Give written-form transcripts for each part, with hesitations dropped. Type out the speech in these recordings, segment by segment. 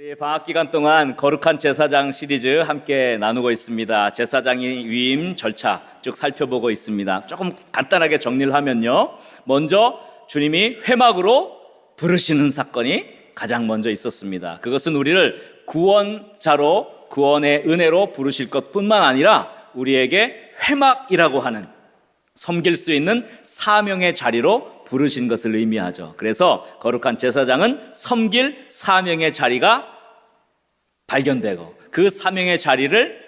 우리 방학 기간 동안 거룩한 제사장 시리즈 함께 나누고 있습니다. 제사장의 위임 절차 쭉 살펴보고 있습니다. 조금 간단하게 정리를 하면요, 먼저 주님이 회막으로 부르시는 사건이 가장 먼저 있었습니다. 그것은 우리를 구원자로, 구원의 은혜로 부르실 것뿐만 아니라 우리에게 회막이라고 하는 섬길 수 있는 사명의 자리로 부르신 것을 의미하죠. 그래서 거룩한 제사장은 섬길 사명의 자리가 발견되고, 그 사명의 자리를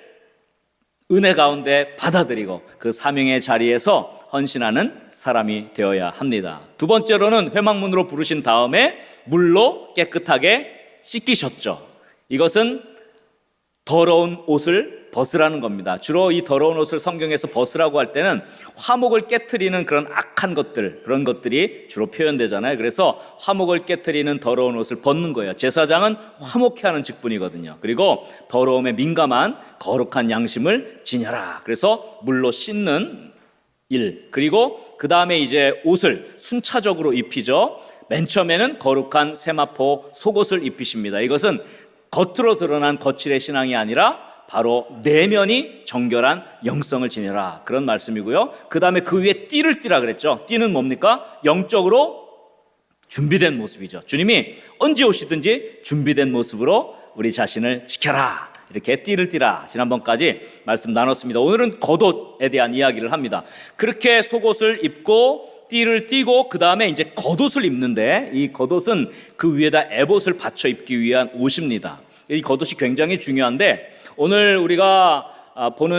은혜 가운데 받아들이고 그 사명의 자리에서 헌신하는 사람이 되어야 합니다. 두 번째로는 회막문으로 부르신 다음에 물로 깨끗하게 씻기셨죠. 이것은 더러운 옷을 벗으라는 겁니다. 주로 이 더러운 옷을 성경에서 벗으라고 할 때는 화목을 깨트리는 그런 악한 것들, 그런 것들이 주로 표현되잖아요. 그래서 화목을 깨트리는 더러운 옷을 벗는 거예요. 제사장은 화목케 하는 직분이거든요. 그리고 더러움에 민감한 거룩한 양심을 지녀라. 그래서 물로 씻는 일, 그리고 그 다음에 이제 옷을 순차적으로 입히죠. 맨 처음에는 거룩한 세마포 속옷을 입히십니다. 이것은 겉으로 드러난 거칠의 신앙이 아니라 바로 내면이 정결한 영성을 지녀라, 그런 말씀이고요. 그 다음에 그 위에 띠를 띠라 그랬죠. 띠는 뭡니까? 영적으로 준비된 모습이죠. 주님이 언제 오시든지 준비된 모습으로 우리 자신을 지켜라, 이렇게 띠를 띠라 지난번까지 말씀 나눴습니다. 오늘은 겉옷에 대한 이야기를 합니다. 그렇게 속옷을 입고 띠를 띠고 그 다음에 이제 겉옷을 입는데, 이 겉옷은 그 위에다 에봇을 받쳐 입기 위한 옷입니다. 이 겉옷이 굉장히 중요한데, 오늘 우리가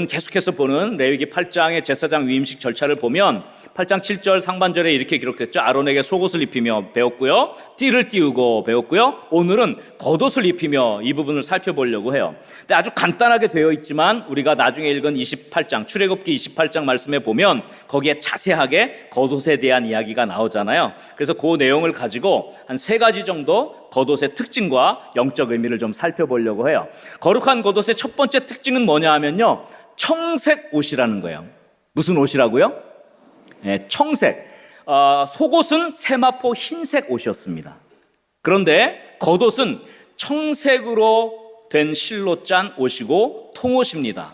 계속해서 보는 레위기 8장의 제사장 위임식 절차를 보면 8장 7절 상반절에 이렇게 기록됐죠. 아론에게 속옷을 입히며 배웠고요, 띠를 띠우고 배웠고요. 오늘은 겉옷을 입히며 이 부분을 살펴보려고 해요. 근데 아주 간단하게 되어 있지만 우리가 나중에 읽은 28장, 출애굽기 28장 말씀에 보면 거기에 자세하게 겉옷에 대한 이야기가 나오잖아요. 그래서 그 내용을 가지고 한 3가지 정도 겉옷의 특징과 영적 의미를 좀 살펴보려고 해요. 거룩한 겉옷의 첫 번째 특징은 뭐냐 하면요, 청색 옷이라는 거예요. 무슨 옷이라고요? 네, 청색. 속옷은 세마포 흰색 옷이었습니다. 그런데 겉옷은 청색으로 된 실로 짠 옷이고 통옷입니다.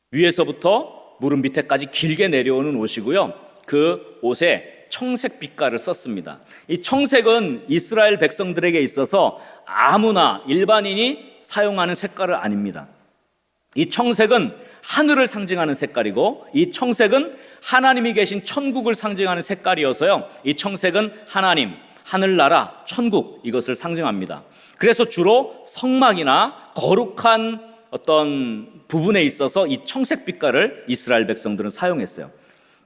위에서부터 무릎 밑에까지 길게 내려오는 옷이고요. 그 옷에 청색 빛깔을 썼습니다. 이 청색은 이스라엘 백성들에게 있어서 아무나 일반인이 사용하는 색깔은 아닙니다. 이 청색은 하늘을 상징하는 색깔이고, 이 청색은 하나님이 계신 천국을 상징하는 색깔이어서요, 이 청색은 하나님, 하늘나라, 천국, 이것을 상징합니다. 그래서 주로 성막이나 거룩한 어떤 부분에 있어서 이 청색 빛깔을 이스라엘 백성들은 사용했어요.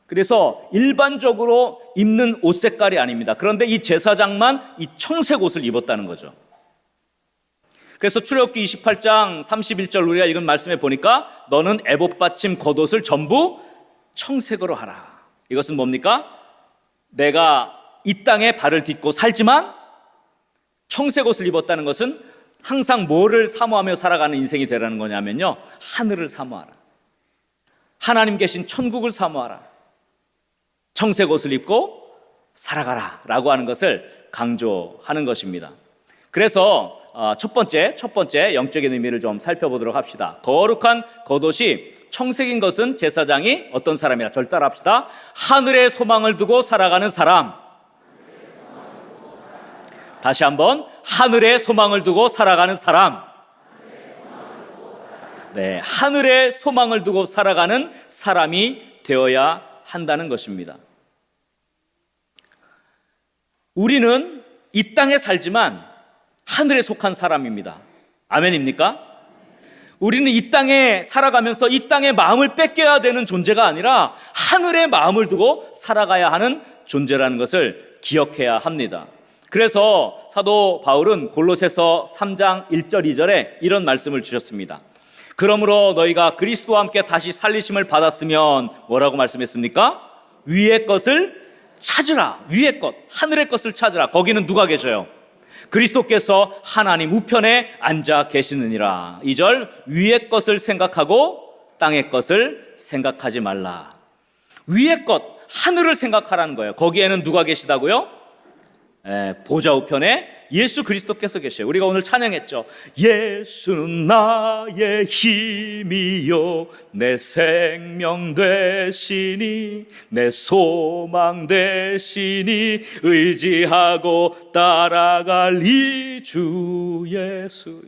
그래서 일반적으로 입는 옷 색깔이 아닙니다. 그런데 이 제사장만 이 청색 옷을 입었다는 거죠. 그래서 출애굽기 28장 31절 우리가 읽은 말씀에 보니까 너는 에봇 받침 겉옷을 전부 청색으로 하라. 이것은 뭡니까? 내가 이 땅에 발을 딛고 살지만 청색 옷을 입었다는 것은 항상 뭐를 사모하며 살아가는 인생이 되라는 거냐면요, 하늘을 사모하라, 하나님 계신 천국을 사모하라, 청색 옷을 입고 살아가라 라고 하는 것을 강조하는 것입니다. 그래서 첫 번째 영적인 의미를 좀 살펴보도록 합시다. 거룩한 겉옷이 청색인 것은 제사장이 어떤 사람이라 절따라합시다. 하늘의 소망을 두고 살아가는 사람. 다시 한번, 하늘의 소망을 두고 살아가는 사람. 네, 하늘의 소망을 두고 살아가는 사람이 되어야 한다는 것입니다. 우리는 이 땅에 살지만 하늘에 속한 사람입니다. 아멘입니까? 우리는 이 땅에 살아가면서 이 땅의 마음을 뺏겨야 되는 존재가 아니라 하늘의 마음을 두고 살아가야 하는 존재라는 것을 기억해야 합니다. 그래서 사도 바울은 골로새서 3장 1절 2절에 이런 말씀을 주셨습니다. 그러므로 너희가 그리스도와 함께 다시 살리심을 받았으면 뭐라고 말씀했습니까? 위의 것을 찾으라. 위의 것, 하늘의 것을 찾으라. 거기는 누가 계셔요? 그리스도께서 하나님 우편에 앉아 계시느니라. 2절, 위의 것을 생각하고 땅의 것을 생각하지 말라. 위의 것, 하늘을 생각하라는 거예요. 거기에는 누가 계시다고요? 보좌 우편에 예수 그리스도께서 계셔요. 우리가 오늘 찬양했죠. 예수는 나의 힘이요 내 생명 되시니 내 소망 되시니 의지하고 따라갈 이 주 예수.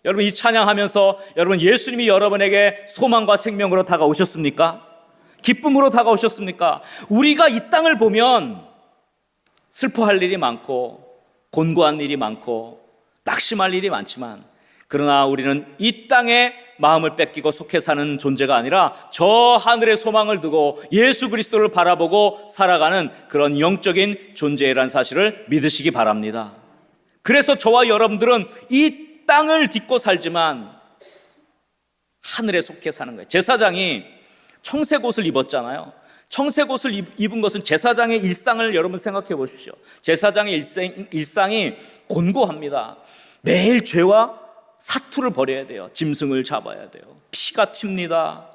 여러분, 이 찬양하면서 여러분, 예수님이 여러분에게 소망과 생명으로 다가오셨습니까? 기쁨으로 다가오셨습니까? 우리가 이 땅을 보면 슬퍼할 일이 많고 곤고한 일이 많고 낙심할 일이 많지만, 그러나 우리는 이 땅에 마음을 뺏기고 속해 사는 존재가 아니라 저 하늘의 소망을 두고 예수 그리스도를 바라보고 살아가는 그런 영적인 존재라는 사실을 믿으시기 바랍니다. 그래서 저와 여러분들은 이 땅을 딛고 살지만 하늘에 속해 사는 거예요. 제사장이 청색 옷을 입었잖아요. 청색 옷을 입은 것은 제사장의 일상을 여러분 생각해 보십시오. 제사장의 일상이 곤고합니다. 매일 죄와 사투를 벌여야 돼요. 짐승을 잡아야 돼요. 피가 튑니다.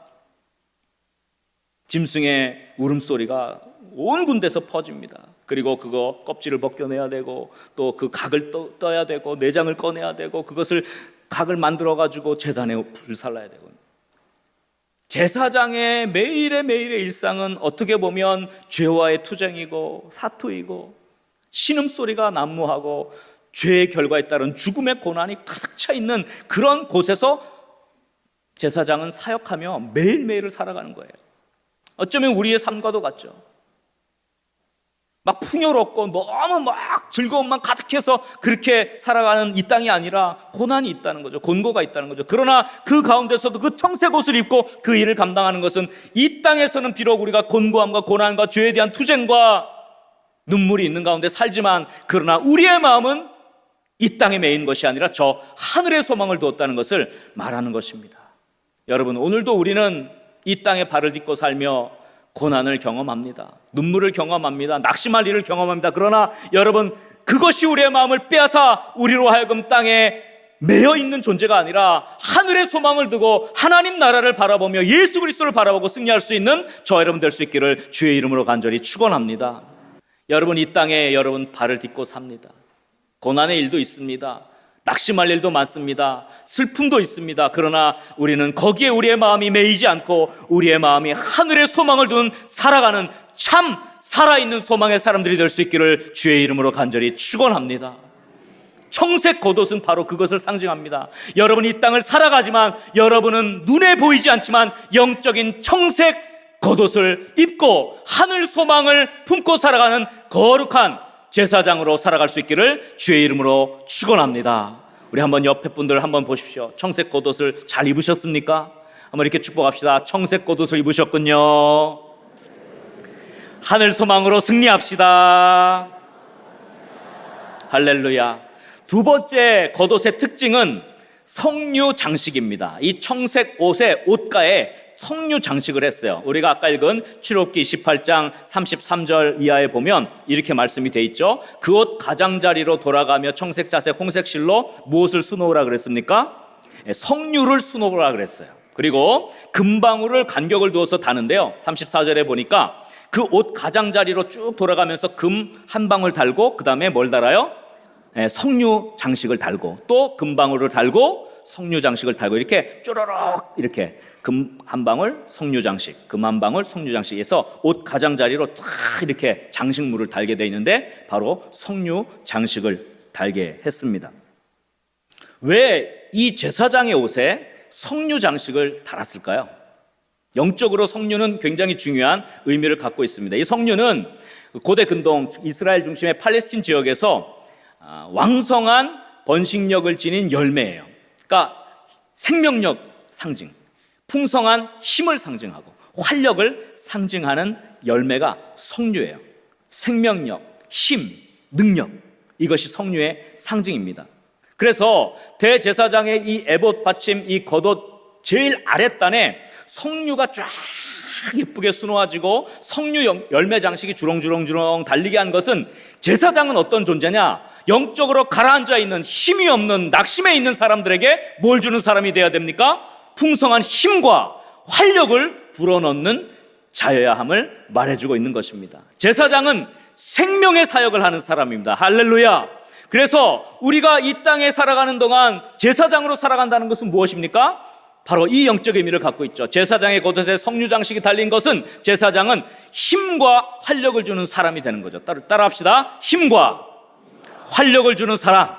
짐승의 울음소리가 온 군데서 퍼집니다. 그리고 그거 껍질을 벗겨내야 되고 또 그 각을 떠야 되고 내장을 꺼내야 되고 그것을 각을 만들어 가지고 제단에 불살라야 되고. 제사장의 매일의 일상은 어떻게 보면 죄와의 투쟁이고 사투이고 신음소리가 난무하고 죄의 결과에 따른 죽음의 고난이 가득 차 있는 그런 곳에서 제사장은 사역하며 매일매일을 살아가는 거예요. 어쩌면 우리의 삶과도 같죠. 막 풍요롭고 너무 막 즐거움만 가득해서 그렇게 살아가는 이 땅이 아니라 고난이 있다는 거죠. 곤고가 있다는 거죠. 그러나 그 가운데서도 그 청색 옷을 입고 그 일을 감당하는 것은 이 땅에서는 비록 우리가 곤고함과 고난과 죄에 대한 투쟁과 눈물이 있는 가운데 살지만, 그러나 우리의 마음은 이 땅에 매인 것이 아니라 저 하늘의 소망을 두었다는 것을 말하는 것입니다. 여러분, 오늘도 우리는 이 땅에 발을 딛고 살며 고난을 경험합니다. 눈물을 경험합니다. 낙심할 일을 경험합니다. 그러나 여러분, 그것이 우리의 마음을 빼앗아 우리로 하여금 땅에 매여 있는 존재가 아니라 하늘의 소망을 두고 하나님 나라를 바라보며 예수 그리스도를 바라보고 승리할 수 있는 저 여러분 될 수 있기를 주의 이름으로 간절히 축원합니다. 여러분, 이 땅에 여러분 발을 딛고 삽니다. 고난의 일도 있습니다. 낙심할 일도 많습니다. 슬픔도 있습니다. 그러나 우리는 거기에 우리의 마음이 매이지 않고 우리의 마음이 하늘의 소망을 둔 살아가는 참 살아있는 소망의 사람들이 될 수 있기를 주의 이름으로 간절히 축원합니다. 청색 겉옷은 바로 그것을 상징합니다. 여러분, 이 땅을 살아가지만 여러분은 눈에 보이지 않지만 영적인 청색 겉옷을 입고 하늘 소망을 품고 살아가는 거룩한 제사장으로 살아갈 수 있기를 주의 이름으로 축원합니다. 우리 한번 옆에 분들 한번 보십시오. 청색 겉옷을 잘 입으셨습니까? 한번 이렇게 축복합시다. 청색 겉옷을 입으셨군요. 하늘 소망으로 승리합시다. 할렐루야. 두 번째 겉옷의 특징은 성류 장식입니다. 이 청색 옷의 옷가에 성류 장식을 했어요. 우리가 아까 읽은 출애굽기 28장 33절 이하에 보면 이렇게 말씀이 돼 있죠. 그 옷 가장자리로 돌아가며 청색, 자색, 홍색 실로 무엇을 수놓으라 그랬습니까? 성류를 수놓으라 그랬어요. 그리고 금방울을 간격을 두어서 다는데요, 34절에 보니까 그 옷 가장자리로 쭉 돌아가면서 금 한 방울 달고 그 다음에 뭘 달아요? 성류 장식을 달고 또 금방울을 달고 성류 장식을 달고 이렇게 쪼르륵 이렇게 금 한 방울 성류 장식, 금 한 방울 성류 장식에서 옷 가장자리로 쫙 이렇게 장식물을 달게 되어 있는데 바로 성류 장식을 달게 했습니다. 왜 이 제사장의 옷에 성류 장식을 달았을까요? 영적으로 성류는 굉장히 중요한 의미를 갖고 있습니다. 이 성류는 고대 근동 이스라엘 중심의 팔레스틴 지역에서 왕성한 번식력을 지닌 열매예요. 그러니까 생명력 상징, 풍성한 힘을 상징하고 활력을 상징하는 열매가 성류예요. 생명력, 힘, 능력, 이것이 성류의 상징입니다. 그래서 대제사장의 이 에봇 받침, 이 겉옷 제일 아랫단에 성류가 쫙 예쁘게 수놓아지고 성류 열매 장식이 주렁주렁 달리게 한 것은 제사장은 어떤 존재냐? 영적으로 가라앉아 있는 힘이 없는 낙심에 있는 사람들에게 뭘 주는 사람이 되어야 됩니까? 풍성한 힘과 활력을 불어넣는 자여야 함을 말해주고 있는 것입니다. 제사장은 생명의 사역을 하는 사람입니다. 할렐루야. 그래서 우리가 이 땅에 살아가는 동안 제사장으로 살아간다는 것은 무엇입니까? 바로 이 영적 의미를 갖고 있죠. 제사장의 겉옷에 성류장식이 달린 것은 제사장은 힘과 활력을 주는 사람이 되는 거죠. 따라합시다. 힘과 활력을 주는 사람.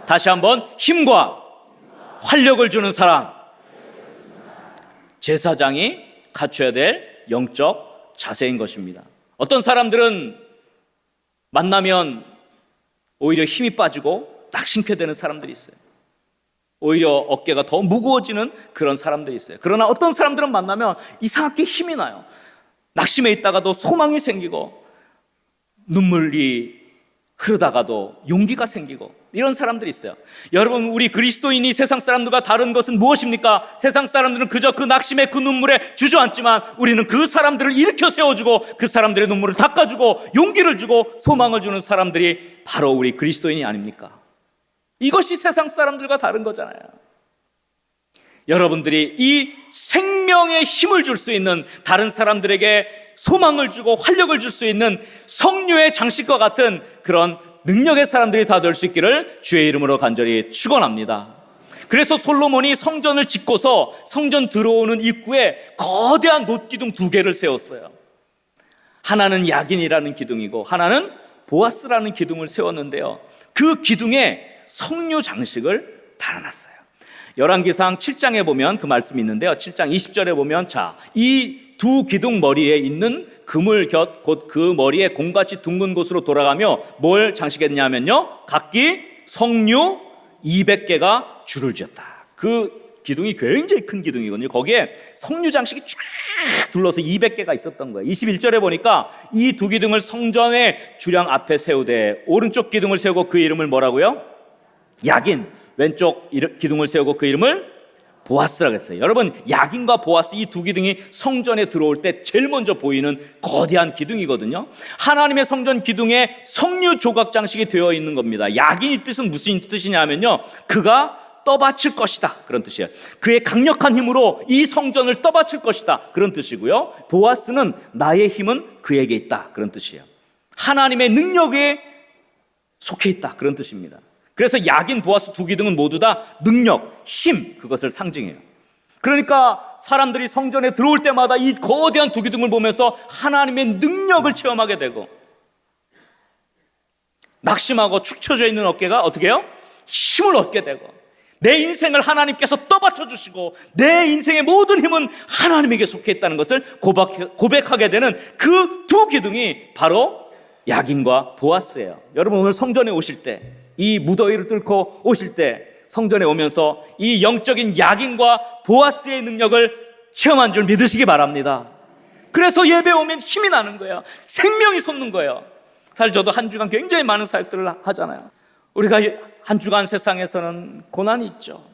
다시 한번, 힘과 활력을 주는 사람. 제사장이 갖춰야 될 영적 자세인 것입니다. 어떤 사람들은 만나면 오히려 힘이 빠지고 낙심케 되는 사람들이 있어요. 오히려 어깨가 더 무거워지는 그런 사람들이 있어요. 그러나 어떤 사람들은 만나면 이상하게 힘이 나요. 낙심해 있다가도 소망이 생기고, 눈물이 흐르다가도 용기가 생기고, 이런 사람들이 있어요. 여러분, 우리 그리스도인이 세상 사람들과 다른 것은 무엇입니까? 세상 사람들은 그저 그 낙심에, 그 눈물에 주저앉지만 우리는 그 사람들을 일으켜 세워주고, 그 사람들의 눈물을 닦아주고, 용기를 주고, 소망을 주는 사람들이 바로 우리 그리스도인이 아닙니까? 이것이 세상 사람들과 다른 거잖아요. 여러분들이 이 생명의 힘을 줄 수 있는, 다른 사람들에게 소망을 주고 활력을 줄 수 있는 성류의 장식과 같은 그런 능력의 사람들이 다 될 수 있기를 주의 이름으로 간절히 축원합니다. 그래서 솔로몬이 성전을 짓고서 성전 들어오는 입구에 거대한 놋기둥 2개를 세웠어요. 하나는 야긴이라는 기둥이고 하나는 보아스라는 기둥을 세웠는데요, 그 기둥에 성류 장식을 달아놨어요. 열왕기상 7장에 보면 그 말씀이 있는데요, 7장 20절에 보면, 자, 이 2 기둥 머리에 있는 그물 곁 곧 그 머리에 공같이 둥근 곳으로 돌아가며 뭘 장식했냐면요, 각기 성류 200개가 줄을 지었다. 그 기둥이 굉장히 큰 기둥이거든요. 거기에 성류 장식이 쫙 둘러서 200개가 있었던 거예요. 21절에 보니까 이 2 기둥을 성전의 주량 앞에 세우되, 오른쪽 기둥을 세우고 그 이름을 뭐라고요? 야긴. 왼쪽 기둥을 세우고 그 이름을 보아스라고 했어요. 여러분, 야긴과 보아스, 이 2 기둥이 성전에 들어올 때 제일 먼저 보이는 거대한 기둥이거든요. 하나님의 성전 기둥에 성류 조각 장식이 되어 있는 겁니다. 야긴이 뜻은 무슨 뜻이냐면요, 그가 떠받칠 것이다, 그런 뜻이에요. 그의 강력한 힘으로 이 성전을 떠받칠 것이다, 그런 뜻이고요. 보아스는 나의 힘은 그에게 있다, 그런 뜻이에요. 하나님의 능력에 속해 있다, 그런 뜻입니다. 그래서 야긴, 보아스 2 기둥은 모두 다 능력, 힘, 그것을 상징해요. 그러니까 사람들이 성전에 들어올 때마다 이 거대한 2 기둥을 보면서 하나님의 능력을 체험하게 되고, 낙심하고 축 처져 있는 어깨가 어떻게 해요? 힘을 얻게 되고, 내 인생을 하나님께서 떠받쳐 주시고, 내 인생의 모든 힘은 하나님에게 속해 있다는 것을 고백하게 되는 그 2 기둥이 바로 야긴과 보아스예요. 여러분, 오늘 성전에 오실 때, 이 무더위를 뚫고 오실 때 성전에 오면서 이 영적인 야긴과 보아스의 능력을 체험한 줄 믿으시기 바랍니다. 그래서 예배 오면 힘이 나는 거예요. 생명이 솟는 거예요. 사실 저도 한 주간 굉장히 많은 사역들을 하잖아요. 우리가 한 주간 세상에서는 고난이 있죠.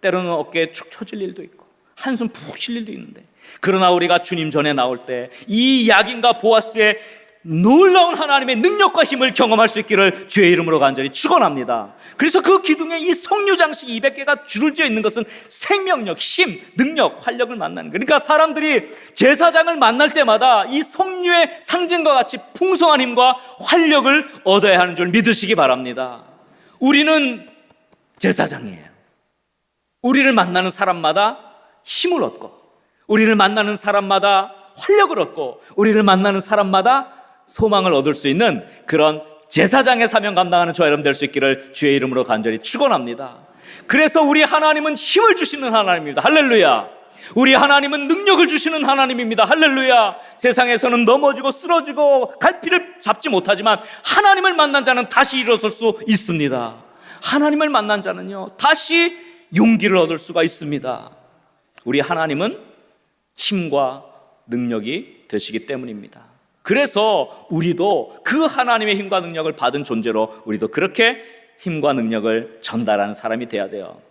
때로는 어깨에 축 처질 일도 있고 한숨 푹 쉴 일도 있는데, 그러나 우리가 주님 전에 나올 때 이 야긴과 보아스의 놀라운 하나님의 능력과 힘을 경험할 수 있기를 주의 이름으로 간절히 축원합니다. 그래서 그 기둥에 이 성류 장식 200개가 줄을 지어 있는 것은 생명력, 힘, 능력, 활력을 만나는 거예요. 그러니까 사람들이 제사장을 만날 때마다 이 성류의 상징과 같이 풍성한 힘과 활력을 얻어야 하는 줄 믿으시기 바랍니다. 우리는 제사장이에요. 우리를 만나는 사람마다 힘을 얻고, 우리를 만나는 사람마다 활력을 얻고, 우리를 만나는 사람마다 소망을 얻을 수 있는 그런 제사장의 사명 감당하는 저 여러분 될 수 있기를 주의 이름으로 간절히 축원합니다. 그래서 우리 하나님은 힘을 주시는 하나님입니다. 할렐루야. 우리 하나님은 능력을 주시는 하나님입니다. 할렐루야. 세상에서는 넘어지고 쓰러지고 갈피를 잡지 못하지만 하나님을 만난 자는 다시 일어설 수 있습니다. 하나님을 만난 자는요, 다시 용기를 얻을 수가 있습니다. 우리 하나님은 힘과 능력이 되시기 때문입니다. 그래서 우리도 그 하나님의 힘과 능력을 받은 존재로 우리도 그렇게 힘과 능력을 전달하는 사람이 돼야 돼요.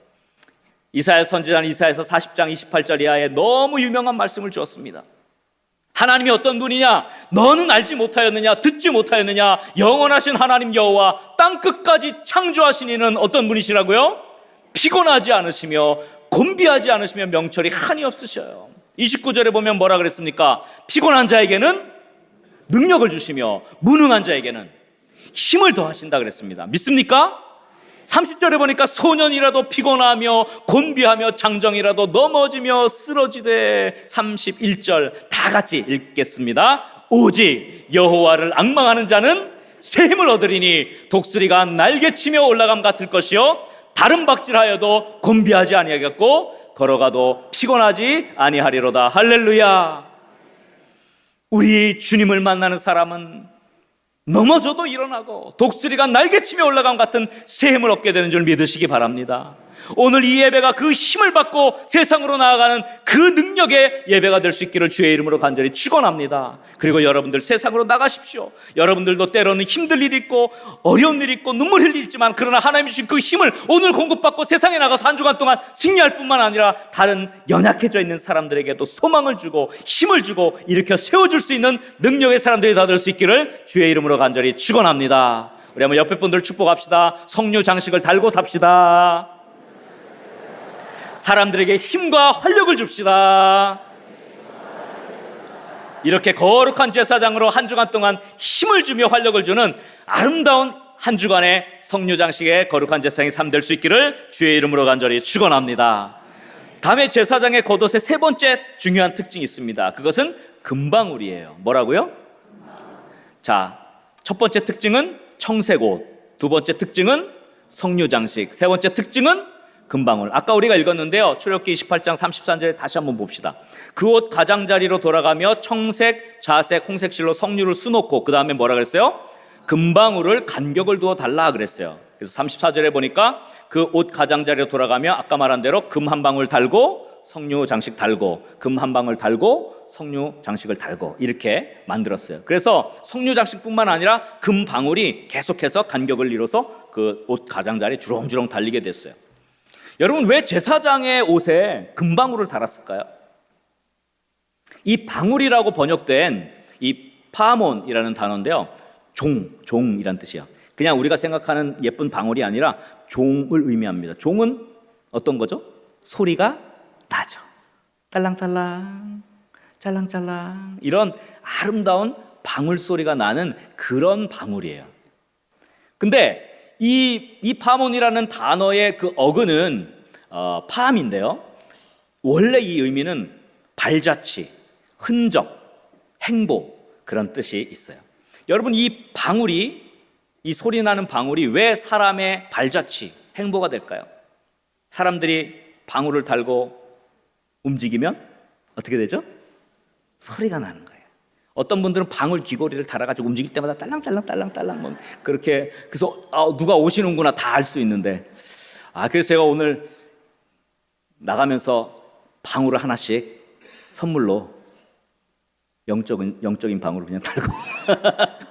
이사야 선지자는 이사야서 40장 28절 이하에 너무 유명한 말씀을 주었습니다. 하나님이 어떤 분이냐? 너는 알지 못하였느냐? 듣지 못하였느냐? 영원하신 하나님 여호와 땅 끝까지 창조하신 이는 어떤 분이시라고요? 피곤하지 않으시며 곤비하지 않으시며 명철이 한이 없으셔요. 29절에 보면 뭐라 그랬습니까? 피곤한 자에게는 능력을 주시며 무능한 자에게는 힘을 더하신다 그랬습니다. 믿습니까? 30절에 보니까 소년이라도 피곤하며 곤비하며 장정이라도 넘어지며 쓰러지되 31절 다 같이 읽겠습니다. 오직 여호와를 앙망하는 자는 새 힘을 얻으리니 독수리가 날개치며 올라감 같을 것이요 다른 박질하여도 곤비하지 아니하겠고 걸어가도 피곤하지 아니하리로다. 할렐루야. 우리 주님을 만나는 사람은 넘어져도 일어나고 독수리가 날개치며 올라감 같은 새 힘을 얻게 되는 줄 믿으시기 바랍니다. 오늘 이 예배가 그 힘을 받고 세상으로 나아가는 그 능력의 예배가 될 수 있기를 주의 이름으로 간절히 축원합니다. 그리고 여러분들 세상으로 나가십시오. 여러분들도 때로는 힘들 일이 있고 어려운 일이 있고 눈물 흘릴 일이 있지만 그러나 하나님이 주신 그 힘을 오늘 공급받고 세상에 나가서 한 주간 동안 승리할 뿐만 아니라 다른 연약해져 있는 사람들에게도 소망을 주고 힘을 주고 일으켜 세워줄 수 있는 능력의 사람들이 다 될 수 있기를 주의 이름으로 간절히 축원합니다. 우리 한번 옆에 분들 축복합시다. 성류 장식을 달고 삽시다. 사람들에게 힘과 활력을 줍시다. 이렇게 거룩한 제사장으로 한 주간 동안 힘을 주며 활력을 주는 아름다운 한 주간의 성류장식의 거룩한 제사장이 삶 될 수 있기를 주의 이름으로 간절히 축원합니다. 다음에 제사장의 겉옷의 세 번째 중요한 특징이 있습니다. 그것은 금방울이에요. 뭐라고요? 자, 첫 번째 특징은 청색옷, 두 번째 특징은 성류장식, 세 번째 특징은 금방울. 아까 우리가 읽었는데요. 출애굽기 28장 33절에 다시 한번 봅시다. 그 옷 가장자리로 돌아가며 청색, 자색, 홍색 실로 성류를 수놓고 그 다음에 뭐라 그랬어요? 금방울을 간격을 두어 달라 그랬어요. 그래서 34절에 보니까 그 옷 가장자리로 돌아가며 아까 말한 대로 금 한 방울 달고 성류 장식 달고 금 한 방울 달고 성류 장식을 달고 이렇게 만들었어요. 그래서 성류 장식뿐만 아니라 금 방울이 계속해서 간격을 이뤄서 그 옷 가장자리에 주렁주렁 달리게 됐어요. 여러분, 왜 제사장의 옷에 금방울을 달았을까요? 이 방울이라고 번역된 이 파몬이라는 단어인데요. 종이란 뜻이에요. 그냥 우리가 생각하는 예쁜 방울이 아니라 종을 의미합니다. 종은 어떤 거죠? 소리가 나죠. 딸랑딸랑, 짤랑짤랑 이런 아름다운 방울 소리가 나는 그런 방울이에요. 근데 이 파몬이라는 단어의 그 어근은 파암인데요. 원래 이 의미는 발자취, 흔적, 행보 그런 뜻이 있어요. 여러분, 이 방울이, 이 소리 나는 방울이 왜 사람의 발자취, 행보가 될까요? 사람들이 방울을 달고 움직이면 어떻게 되죠? 소리가 나는 거예요. 어떤 분들은 방울 귀걸이를 달아가지고 움직일 때마다 딸랑딸랑딸랑딸랑 뭐 그렇게, 그래서 누가 오시는구나 다 알 수 있는데, 그래서 제가 오늘 나가면서 방울을 하나씩 선물로 영적인 방울을 그냥 달고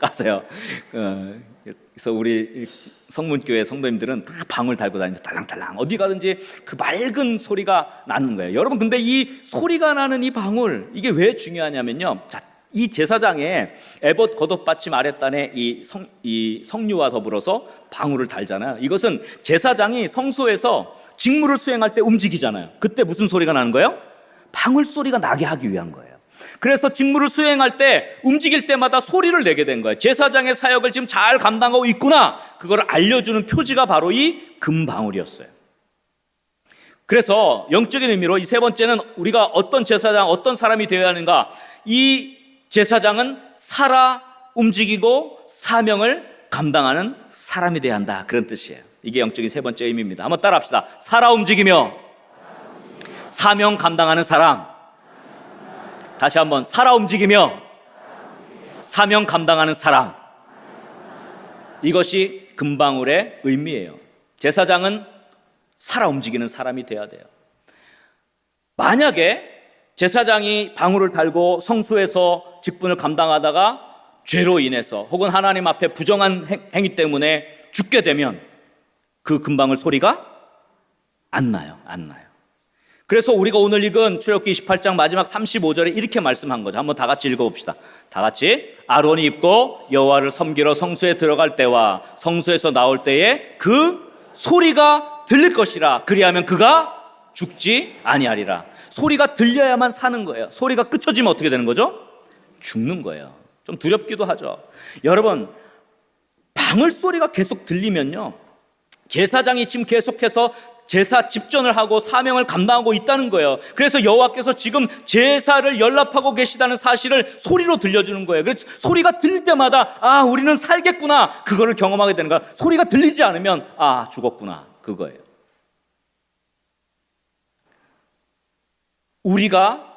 가세요. 그래서 우리 성문교회 성도님들은 다 방울 달고 다니면서 딸랑딸랑 어디 가든지 그 맑은 소리가 나는 거예요. 여러분, 근데 이 소리가 나는 이 방울, 이게 왜 중요하냐면요. 자, 이 제사장의 에봇 겉옷받침 아랫단에 이 성류와 더불어서 방울을 달잖아요. 이것은 제사장이 성소에서 직무를 수행할 때 움직이잖아요. 그때 무슨 소리가 나는 거예요? 방울 소리가 나게 하기 위한 거예요. 그래서 직무를 수행할 때 움직일 때마다 소리를 내게 된 거예요. 제사장의 사역을 지금 잘 감당하고 있구나, 그걸 알려주는 표지가 바로 이 금방울이었어요. 그래서 영적인 의미로 이 세 번째는 우리가 어떤 제사장, 어떤 사람이 되어야 하는가, 이 제사장은 살아 움직이고 사명을 감당하는 사람이 되어야 한다, 그런 뜻이에요. 이게 영적인 세 번째 의미입니다. 한번 따라합시다. 살아 움직이며 사명 감당하는 사람. 다시 한번, 살아 움직이며 사명 감당하는 사람. 이것이 금방울의 의미예요. 제사장은 살아 움직이는 사람이 되어야 돼요. 만약에 제사장이 방울을 달고 성수에서 직분을 감당하다가 죄로 인해서 혹은 하나님 앞에 부정한 행위 때문에 죽게 되면 그 금방울 소리가 안 나요. 그래서 우리가 오늘 읽은 출애굽기 28장 마지막 35절에 이렇게 말씀한 거죠. 한번 다 같이 읽어봅시다. 다 같이. 아론이 입고 여호와를 섬기러 성수에 들어갈 때와 성수에서 나올 때에 그 소리가 들릴 것이라. 그리하면 그가 죽지 아니하리라. 소리가 들려야만 사는 거예요. 소리가 끊어지면 어떻게 되는 거죠? 죽는 거예요. 좀 두렵기도 하죠. 여러분, 방울 소리가 계속 들리면요, 제사장이 지금 계속해서 제사 집전을 하고 사명을 감당하고 있다는 거예요. 그래서 여호와께서 지금 제사를 연락하고 계시다는 사실을 소리로 들려주는 거예요. 그래서 소리가 들릴 때마다 아, 우리는 살겠구나, 그거를 경험하게 되는 거야. 소리가 들리지 않으면 아, 죽었구나, 그거예요. 우리가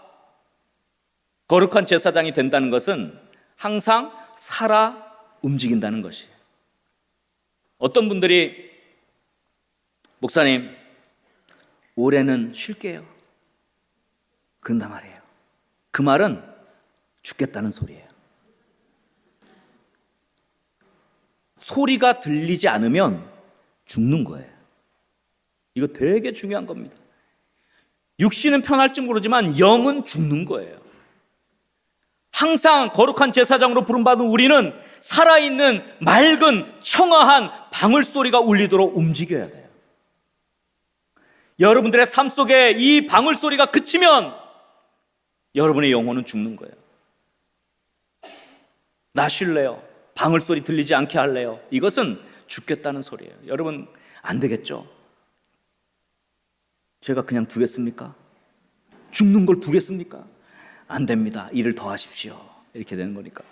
거룩한 제사장이 된다는 것은 항상 살아 움직인다는 것이에요. 어떤 분들이 목사님, 올해는 쉴게요, 그런단 말이에요. 그 말은 죽겠다는 소리예요. 소리가 들리지 않으면 죽는 거예요. 이거 되게 중요한 겁니다. 육신은 편할지 모르지만 영은 죽는 거예요. 항상 거룩한 제사장으로 부름받은 우리는 살아있는 맑은 청아한 방울 소리가 울리도록 움직여야 돼요. 여러분들의 삶 속에 이 방울 소리가 그치면 여러분의 영혼은 죽는 거예요. 나 쉴래요, 방울 소리 들리지 않게 할래요, 이것은 죽겠다는 소리예요. 여러분, 안 되겠죠? 제가 그냥 두겠습니까? 죽는 걸 두겠습니까? 안 됩니다. 일을 더 하십시오. 이렇게 되는 거니까.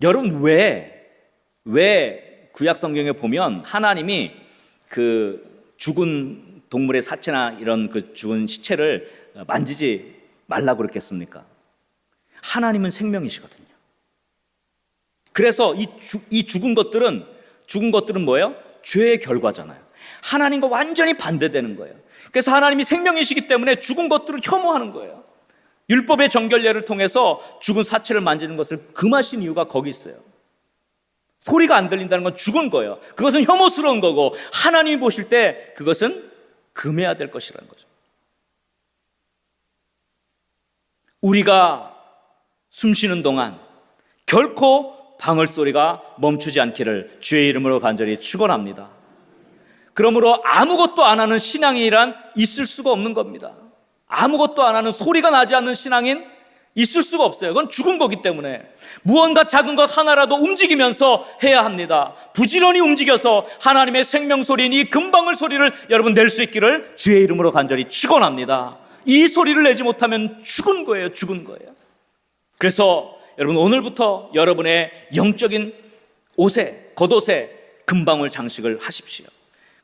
여러분, 왜 구약 성경에 보면 하나님이 그 죽은 동물의 사체나 이런 그 죽은 시체를 만지지 말라고 그랬겠습니까? 하나님은 생명이시거든요. 그래서 이 죽은 것들은 뭐예요? 죄의 결과잖아요. 하나님과 완전히 반대되는 거예요. 그래서 하나님이 생명이시기 때문에 죽은 것들을 혐오하는 거예요. 율법의 정결례를 통해서 죽은 사체를 만지는 것을 금하신 이유가 거기 있어요. 소리가 안 들린다는 건 죽은 거예요. 그것은 혐오스러운 거고 하나님이 보실 때 그것은 금해야 될 것이라는 거죠. 우리가 숨 쉬는 동안 결코 방울 소리가 멈추지 않기를 주의 이름으로 간절히 축원합니다. 그러므로 아무것도 안 하는 신앙인이란 있을 수가 없는 겁니다. 아무것도 안 하는, 소리가 나지 않는 신앙인 있을 수가 없어요. 그건 죽은 거기 때문에 무언가 작은 것 하나라도 움직이면서 해야 합니다. 부지런히 움직여서 하나님의 생명소리인 이 금방울 소리를 여러분 낼 수 있기를 주의 이름으로 간절히 축원합니다. 이 소리를 내지 못하면 죽은 거예요. 죽은 거예요. 그래서 여러분, 오늘부터 여러분의 영적인 옷에, 겉옷에 금방울 장식을 하십시오.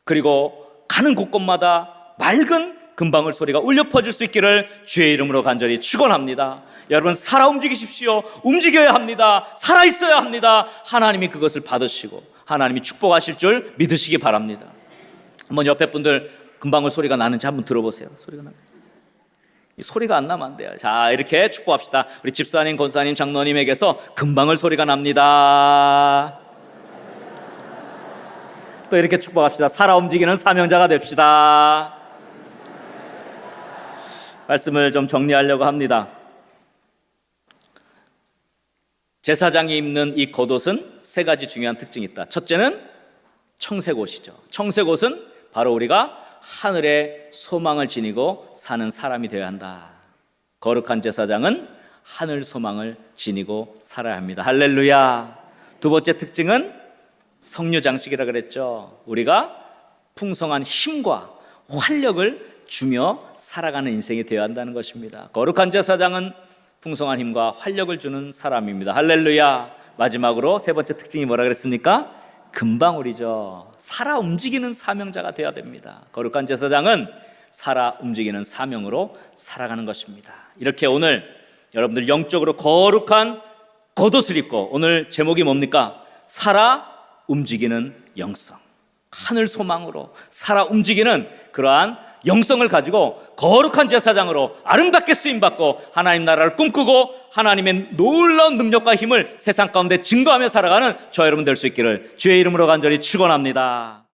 그리고 가는 곳곳마다 맑은 금방울 소리가 울려 퍼질 수 있기를 주의 이름으로 간절히 축원합니다. 여러분, 살아 움직이십시오. 움직여야 합니다. 살아 있어야 합니다. 하나님이 그것을 받으시고 하나님이 축복하실 줄 믿으시기 바랍니다. 한번 옆에 분들 금방울 소리가 나는지 한번 들어보세요. 소리가 납니다. 소리가 안 나면 안 돼요. 자, 이렇게 축복합시다. 우리 집사님, 권사님, 장로님에게서 금방울 소리가 납니다. 또 이렇게 축복합시다. 살아 움직이는 사명자가 됩시다. 말씀을 좀 정리하려고 합니다. 제사장이 입는 이 겉옷은 세 가지 중요한 특징이 있다. 첫째는 청색옷이죠. 청색옷은 바로 우리가 하늘의 소망을 지니고 사는 사람이 되어야 한다. 거룩한 제사장은 하늘 소망을 지니고 살아야 합니다. 할렐루야. 두 번째 특징은 성류장식이라 그랬죠. 우리가 풍성한 힘과 활력을 주며 살아가는 인생이 되어야 한다는 것입니다. 거룩한 제사장은 풍성한 힘과 활력을 주는 사람입니다. 할렐루야. 마지막으로 세 번째 특징이 뭐라 그랬습니까? 금방울이죠. 살아 움직이는 사명자가 되어야 됩니다. 거룩한 제사장은 살아 움직이는 사명으로 살아가는 것입니다. 이렇게 오늘 여러분들 영적으로 거룩한 겉옷을 입고, 오늘 제목이 뭡니까? 살아 움직이는 영성. 하늘 소망으로 살아 움직이는 그러한 영성을 가지고 거룩한 제사장으로 아름답게 쓰임받고 하나님 나라를 꿈꾸고 하나님의 놀라운 능력과 힘을 세상 가운데 증거하며 살아가는 저 여러분 될 수 있기를 주의 이름으로 간절히 축원합니다.